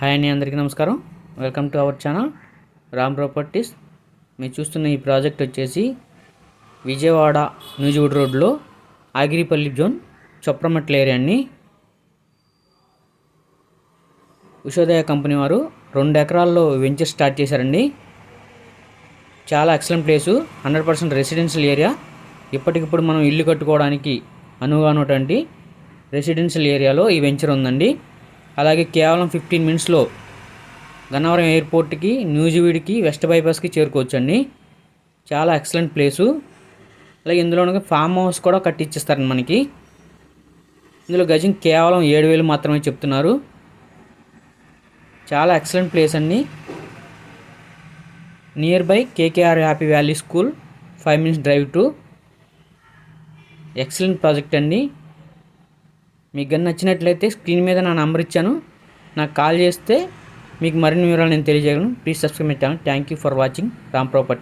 Hi అండి, అందరికీ నమస్కారం. Welcome to our channel Ram properties. మీరు చూస్తున్న ఈ ప్రాజెక్ట్ వచ్చేసి విజయవాడ న్యూజివుడ్ రోడ్లో ఆగిరిపల్లి జోన్ చొప్రమట్ల ఏరియా అండి. ఉషోదయ కంపెనీ వారు 2 ఎకరాల్లో వెంచర్ స్టార్ట్ చేశారండి. చాలా ఎక్సలెంట్ ప్లేసు, 100% రెసిడెన్షియల్ ఏరియా. ఇప్పటికిప్పుడు మనం ఇల్లు కట్టుకోవడానికి అనువుగా ఉన్నటువంటి రెసిడెన్షియల్ ఏరియాలో ఈ వెంచర్ ఉందండి. అలాగే కేవలం 15 మినిట్స్లో గన్నవరం ఎయిర్పోర్ట్కి, న్యూజివీడ్కి, వెస్ట్ బైపాస్కి చేరుకోవచ్చండి. చాలా ఎక్సలెంట్ ప్లేసు. అలాగే ఇందులో ఫామ్ హౌస్ కూడా కట్టించేస్తారండి మనకి. ఇందులో గజం కేవలం 7,000 మాత్రమే చెప్తున్నారు. చాలా ఎక్సలెంట్ ప్లేస్ అండి. Near by KKR happy valley school, 5 minutes drive to. Excellent project అండి. మీకు కానీ నచ్చినట్లయితే స్క్రీన్ మీద నా నంబర్ ఇచ్చాను, నాకు కాల్ చేస్తే మీకు మరిన్ని వివరాలు నేను తెలియజేయగలను. Please subscribe my channel. Thank you for watching Ram property.